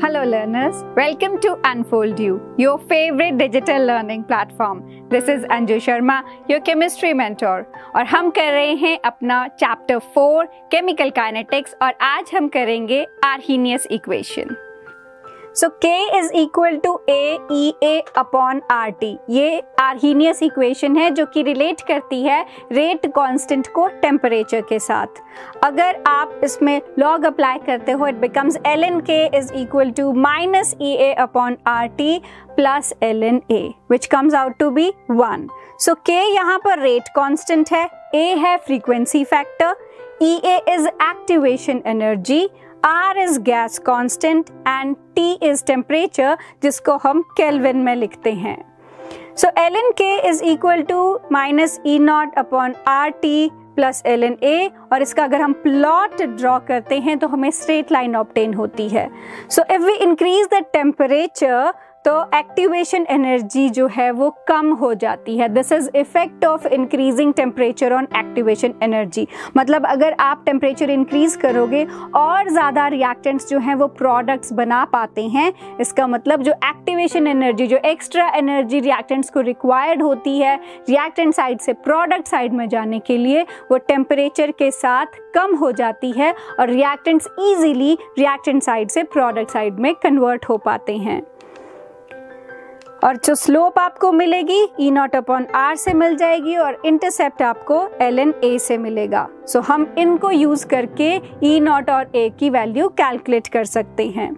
Hello learners, welcome to Unfold You, your favorite digital learning platform. This is Anju Sharma, your chemistry mentor. और हम कर रहे हैं अपना चैप्टर 4 केमिकल काइनेटिक्स और आज हम करेंगे Arrhenius equation. So K is equal to AEA upon RT. ये आर्हेनियस इक्वेशन है जो कि रिलेट करती है रेट कांस्टेंट को टेम्परेचर के साथ. अगर आप इसमें लॉग अप्लाई करते हो, it becomes ln K is equal to minus EA upon RT plus ln A, which comes out to be 1. So K यहाँ पर रेट कांस्टेंट है, A है frequency factor, EA is activation energy, R is gas constant and T is temperature जिसको हम kelvin में लिखते हैं. So ln K is equal to minus E naught upon RT plus ln A और इसका अगर हम प्लॉट ड्रॉ करते हैं तो हमें स्ट्रेट लाइन ऑब्टेन होती है. So if we increase the temperature तो एक्टिवेशन एनर्जी जो है वो कम हो जाती है. This is effect of increasing temperature on activation energy. मतलब अगर आप टेम्परेचर इंक्रीज करोगे और ज़्यादा रिएक्टेंट्स जो हैं वो प्रोडक्ट्स बना पाते हैं. इसका मतलब जो एक्टिवेशन एनर्जी, जो एक्स्ट्रा एनर्जी रिएक्टेंट्स को रिक्वायर्ड होती है रिएक्टेंट साइड से प्रोडक्ट साइड में जाने के लिए, वो टेम्परेचर के साथ कम हो जाती है और रिएक्टेंट्स ईजिली रिएक्टेंट साइड से प्रोडक्ट साइड में कन्वर्ट हो पाते हैं. और जो स्लोप आपको मिलेगी E नॉट अपॉन R से मिल जाएगी और इंटरसेप्ट आपको ln A से मिलेगा. सो हम इनको यूज करके E नॉट और A की वैल्यू कैलकुलेट कर सकते हैं.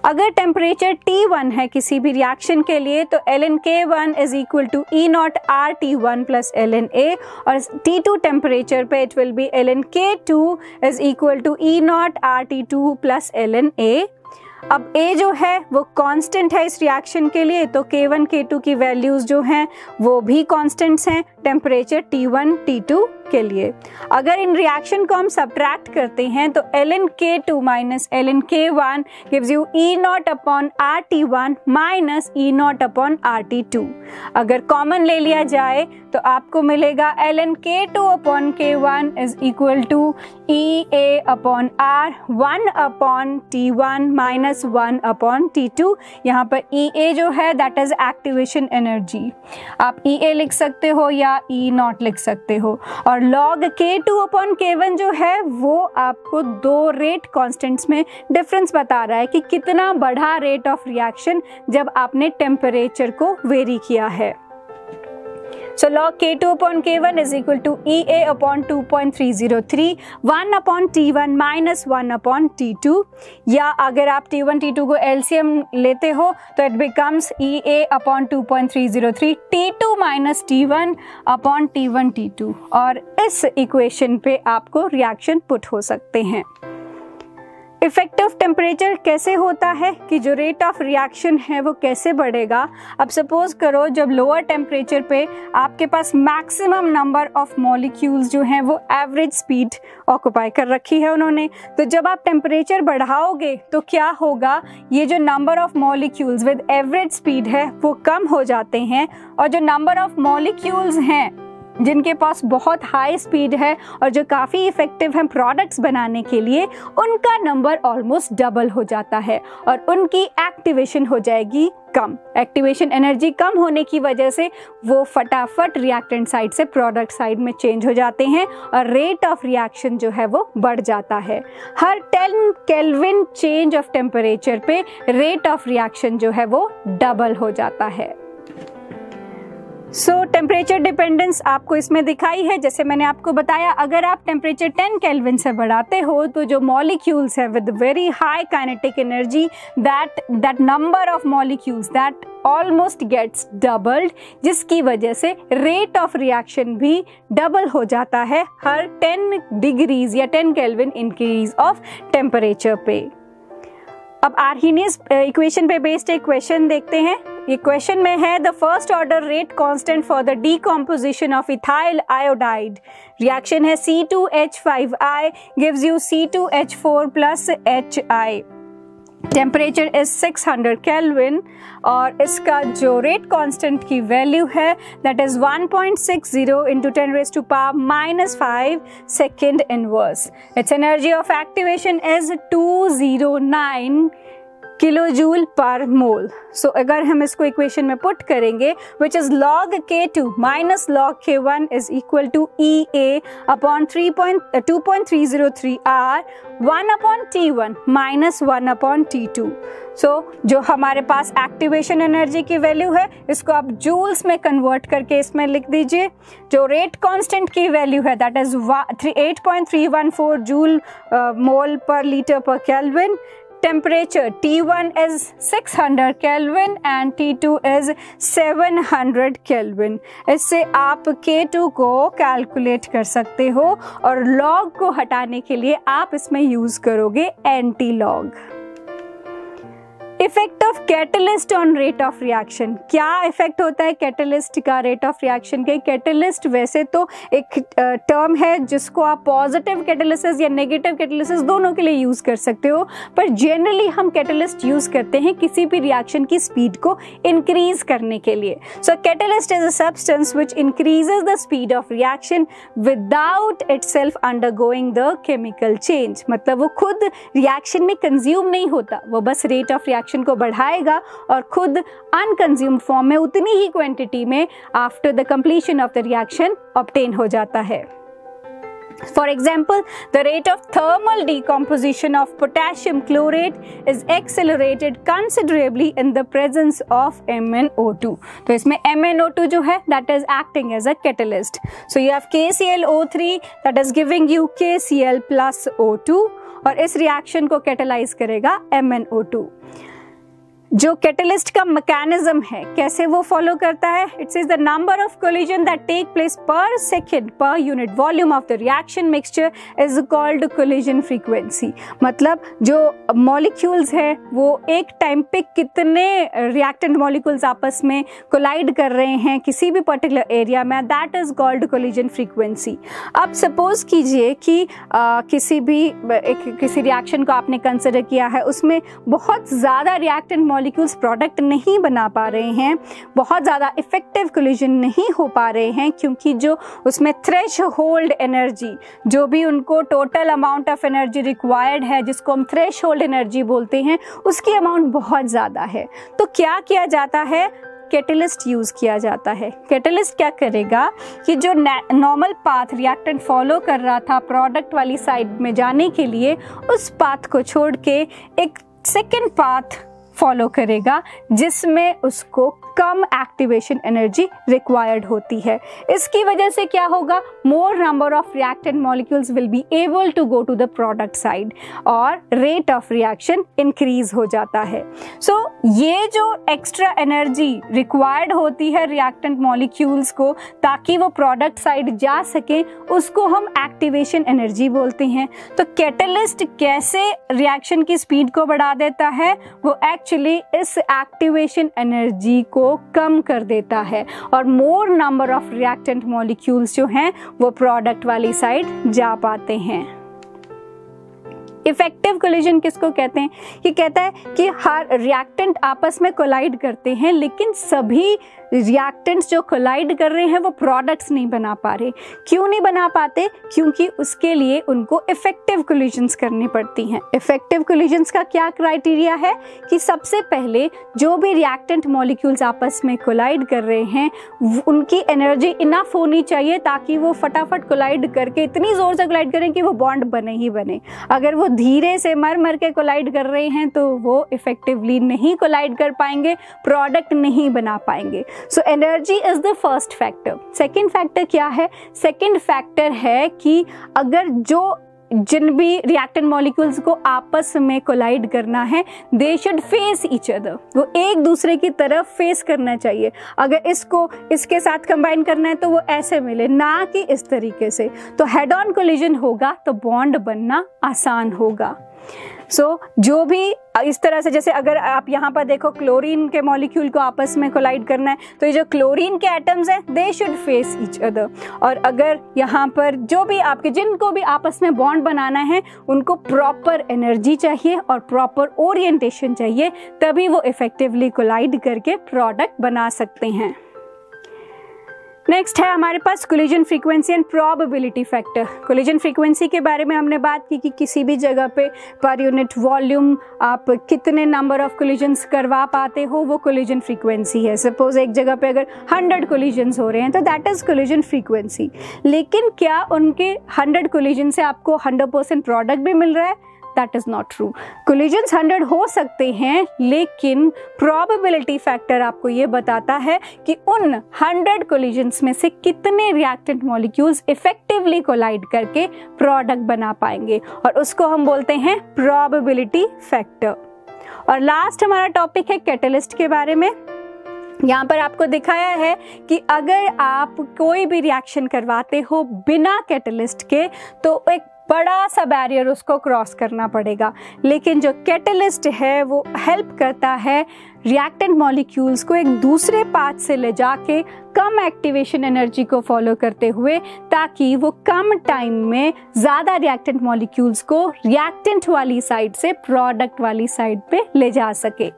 अगर टेम्परेचर T1 है किसी भी रिएक्शन के लिए तो ln K1 is equal to E naught RT1 plus ln A और T2 टेम्परेचर पे it will be ln K2 is equal to E naught RT2 plus ln A. अब A जो है वो कांस्टेंट है इस रिएक्शन के लिए, तो K1 K2 की वैल्यूज जो हैं वो भी कांस्टेंट्स हैं टेम्परेचर T1 T2 के लिए. अगर इन रिएक्शन को हम सब्ट्रैक्ट करते हैं तो ln K2 minus ln K1 gives you E not upon RT1 minus E not upon RT2. अगर कॉमन ले लिया जाए तो आपको मिलेगा ln K2 upon K1 is equal to EA upon R 1 upon T1 minus 1 upon T2. यहाँ पर EA जो है दैट इज एक्टिवेशन एनर्जी. आप EA लिख सकते हो या E नॉट लिख सकते हो. और log K2 अपॉन K1 जो है वो आपको दो रेट कांस्टेंट्स में डिफरेंस बता रहा है कि कितना बढ़ा रेट ऑफ रिएक्शन जब आपने टेम्परेचर को वेरी किया है. So log K2 upon K1 is equal to EA upon 2.303, 1 upon T1 minus 1 upon T2. या अगर आप T1 T2 को LCM लेते हो तो it becomes EA upon 2.303, T2 minus T1 upon T1 T2. और इस इक्वेशन पे आपको रिएक्शन पुट हो सकते हैं. इफेक्टिव टेम्परेचर कैसे होता है कि जो रेट ऑफ रिएक्शन है वो कैसे बढ़ेगा. अब सपोज करो जब लोअर टेम्परेचर पे आपके पास मैक्सिमम नंबर ऑफ मॉलिक्यूल्स जो हैं वो एवरेज स्पीड ऑक्यूपाई कर रखी है उन्होंने, तो जब आप टेम्परेचर बढ़ाओगे तो क्या होगा, ये जो number of molecules with average speed है वो कम हो जाते हैं और जो नंबर ऑफ मॉलिक्यूल्स हैं जिनके पास बहुत हाई स्पीड है और जो काफ़ी इफेक्टिव हैं प्रोडक्ट्स बनाने के लिए, उनका नंबर ऑलमोस्ट डबल हो जाता है और उनकी एक्टिवेशन हो जाएगी कम. एक्टिवेशन एनर्जी कम होने की वजह से वो फटाफट रिएक्टेंट साइड से प्रोडक्ट साइड में चेंज हो जाते हैं और रेट ऑफ रिएक्शन जो है वो बढ़ जाता है. हर 10 केल्विन चेंज ऑफ टेम्परेचर पे रेट ऑफ रिएक्शन जो है वो डबल हो जाता है. सो टेम्परेचर डिपेंडेंस आपको इसमें दिखाई है. जैसे मैंने आपको बताया, अगर आप टेम्परेचर 10 केल्विन से बढ़ाते हो तो जो मॉलिक्यूल्स है with very high kinetic energy, that number of molecules that almost gets doubled, जिसकी वजह से रेट ऑफ रिएक्शन भी डबल हो जाता है हर 10 डिग्रीज या 10 केल्विन इंक्रीज ऑफ टेम्परेचर पे. अब आर्हेनियस इक्वेशन पे बेस्ड एक क्वेश्चन देखते हैं. ये क्वेश्चन में है the first order rate constant for the decomposition of ethyl iodide. Reaction है C2H5I gives you C2H4 plus HI. Temperature is 600 kelvin और इसका जो रेट कांस्टेंट की वैल्यू है that is 1.60 into 10⁻⁻⁵ second inverse. It's energy of activation is 209 kilojoule पर मोल। सो अगर हम इसको इक्वेशन में पुट करेंगे, which is log K2 minus log K1 is equal to EA upon 2.303 R 1 upon T1 minus 1 upon T2। So जो हमारे पास activation energy की वैल्यू है, इसको आप जूल्स में कन्वर्ट करके इसमें लिख दीजिए। जो रेट कांस्टेंट की वैल्यू है, दैट इज 8.314 जूल मोल पर लीटर पर kelvin. Temperature T1 is 600 Kelvin and T2 is 700 Kelvin। इससे आप K2 को कैलकुलेट कर सकते हो और log को हटाने के लिए आप इसमें यूज करोगे anti log. Effect of catalyst on rate of reaction. क्या इफेक्ट होता है कैटलिस्ट का रेट ऑफ रिएक्शन के? कैटलिस्ट वैसे तो एक टर्म है जिसको आप पॉजिटिव कैटलिसिस या नेगेटिव कैटलिसिस दोनों के लिए यूज कर सकते हो, पर जनरली हम कैटलिस्ट यूज करते हैं किसी भी रिएक्शन की स्पीड को इंक्रीज करने के लिए। So catalyst is a substance which increases the speed of reaction without itself undergoing the chemical change. मतलब वो खुद रिएक्शन में कंज्यूम नहीं होता, वो बस रेट ऑफ रिएक्शन को बढ़ाएगा और खुद अनकंज्यूम्ड फॉर्म में उतनी ही क्वांटिटी में after the completion of the reaction obtain हो जाता है। For example, the rate of thermal decomposition of potassium chlorate is accelerated considerably in the presence of MnO2। तो इसमें MnO2 जो है that is acting as a catalyst। So you have KClO3 that is giving you KCl plus O2 और इस reaction को catalyse करेगा MnO2। जो catalyst का मैकेनिज्म है, कैसे वो फॉलो करता है? It is the number of collision that take place per second per unit volume of the reaction mixture is called collision frequency. मतलब जो मॉलिक्यूल्स है वो एक टाइम पे कितने रिएक्टेंट मॉलिक्यूल्स आपस में कोलाइड कर रहे हैं किसी भी पर्टिकुलर एरिया में, that is called collision frequency. अब सपोज कीजिए कि किसी रिएक्शन को आपने कंसिडर किया है, उसमें बहुत ज़्यादा रिएक्टेंट मॉलिक्यूल्स प्रोडक्ट नहीं बना पा रहे हैं, बहुत ज़्यादा इफेक्टिव कोलिजन नहीं हो पा रहे हैं, क्योंकि जो उसमें थ्रेशहोल्ड एनर्जी, जो भी उनको total amount of energy required है, जिसको हम थ्रेशहोल्ड एनर्जी बोलते हैं, उसकी अमाउंट बहुत ज़्यादा है। तो क्या किया जाता है? कैटलिस्ट यूज किया जाता है। कैटलिस्ट क्या करेगा कि जो नॉर्मल पाथ रिएक्टेंट फॉलो कर रहा था प्रोडक्ट वाली साइड में जाने के लिए, उस पाथ को छोड़ के एक सेकेंड पाथ फॉलो करेगा जिसमें उसको कम एक्टिवेशन एनर्जी रिक्वायर्ड होती है। इसकी वजह से क्या होगा? More number of reactant molecules will be able to go to the product side और रेट ऑफ रिएक्शन इंक्रीज हो जाता है। सो ये जो एक्स्ट्रा एनर्जी रिक्वायर्ड होती है रिएक्टेंट मॉलिक्यूल्स को ताकि वो प्रोडक्ट साइड जा सके, उसको हम एक्टिवेशन एनर्जी बोलते हैं। तो कैटलिस्ट कैसे रिएक्शन की स्पीड को बढ़ा देता है? वो एक्चुअली इस एक्टिवेशन एनर्जी को कम कर देता है और मोर नंबर ऑफ रिएक्टेंट मॉलिक्यूल्स जो हैं वो प्रोडक्ट वाली साइड जा पाते हैं। इफेक्टिव कोलिजन किसको कहते हैं? ये कहता है कि हर रिएक्टेंट आपस में कोलाइड करते हैं, लेकिन सभी रिएक्टेंट्स जो कोलाइड कर रहे हैं वो प्रोडक्ट्स नहीं बना पा रहे। क्यों नहीं बना पाते? क्योंकि उसके लिए उनको इफेक्टिव कोलिजन्स करनी पड़ती हैं। इफेक्टिव कोलिजन्स का क्या क्राइटेरिया है कि सबसे पहले जो भी रिएक्टेंट मॉलिक्यूल्स आपस में कोलाइड कर रहे हैं उनकी एनर्जी इनफ होनी चाहिए ताकि वो फटाफट कोलाइड करके इतनी जोर से कोलाइड करें कि वो बॉन्ड बने ही बने। अगर वो धीरे से मर के कोलाइड कर रहे हैं तो वो इफेक्टिवली नहीं कोलाइड कर पाएंगे, प्रोडक्ट नहीं बना पाएंगे। So energy is the first factor. Second factor क्या है? सेकेंड फैक्टर है कि अगर जिन भी रिएक्टेंट मॉलिक्यूल्स को आपस में कोलाइड करना है, they should face each other. वो एक दूसरे की तरफ फेस करना चाहिए। अगर इसको इसके साथ कंबाइन करना है तो वो ऐसे मिले, ना कि इस तरीके से। तो हेड ऑन कोलिजन होगा तो बॉन्ड बनना आसान होगा। जो भी इस तरह से, जैसे अगर आप यहाँ पर देखो क्लोरीन के मॉलिक्यूल को आपस में कोलाइड करना है तो ये जो क्लोरीन के एटम्स हैं they should face each other. और अगर यहाँ पर जो भी जिनको भी आपस में बॉन्ड बनाना है उनको प्रॉपर एनर्जी चाहिए और प्रॉपर ओरिएंटेशन चाहिए, तभी वो इफेक्टिवली कोलाइड करके प्रोडक्ट बना सकते हैं। नेक्स्ट है हमारे पास collision frequency and probability factor. Collision frequency के बारे में हमने बात की कि किसी भी जगह पे पर यूनिट वॉल्यूम आप कितने नंबर ऑफ कोलिजन्स करवा पाते हो, वो कोलिजन फ्रीक्वेंसी है। सपोज एक जगह पे अगर 100 कोलिजन्स हो रहे हैं तो दैट इज कोलिजन फ्रीक्वेंसी। लेकिन क्या उनके 100 कोलिजन से आपको 100% प्रोडक्ट भी मिल रहा है? That is not true. Collisions 100 हो सकते हैं, लेकिन प्रोबेबिलिटी फैक्टर आपको ये बताता है कि उन 100 कोलिजन्स में से कितने रिएक्टेंट मॉलिक्यूल्स इफेक्टिवली कोलाइड करके प्रोडक्ट बना पाएंगे, और उसको हम बोलते हैं प्रोबेबिलिटी फैक्टर। और लास्ट हमारा टॉपिक है कैटलिस्ट के बारे में। यहाँ पर आपको दिखाया है कि अगर आप कोई भी रिएक्शन करवाते हो बिना कैटलिस्ट के तो एक बड़ा सा बैरियर उसको क्रॉस करना पड़ेगा, लेकिन जो कैटलिस्ट है वो हेल्प करता है रिएक्टेंट मॉलिक्यूल्स को एक दूसरे पाथ से ले जाके कम एक्टिवेशन एनर्जी को फॉलो करते हुए, ताकि वो कम टाइम में ज़्यादा रिएक्टेंट मॉलिक्यूल्स को रिएक्टेंट वाली साइड से प्रोडक्ट वाली साइड पे ले जा सके।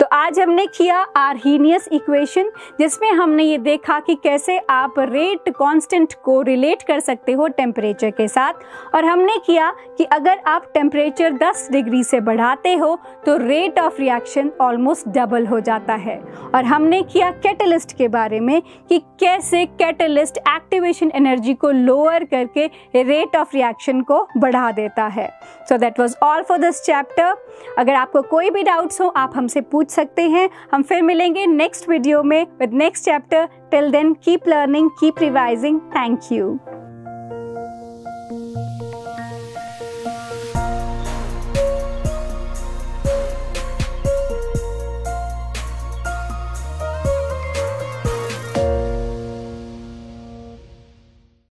तो आज हमने किया आर्हीनियस इक्वेशन, जिसमें हमने ये देखा कि कैसे आप रेट कांस्टेंट को रिलेट कर सकते हो टेम्परेचर के साथ, और हमने किया कि अगर आप टेम्परेचर 10 डिग्री से बढ़ाते हो तो rate of reaction almost double हो जाता है। और हमने किया कैटलिस्ट के बारे में कि कैसे कैटलिस्ट एक्टिवेशन एनर्जी को लोअर करके रेट ऑफ रिएक्शन को बढ़ा देता है। So that was all for this chapter. अगर आपको कोई भी डाउट्स हो आप हमसे पूछ सकते हैं। हम फिर मिलेंगे नेक्स्ट वीडियो में with next chapter. Till then keep learning, keep revising. Thank you.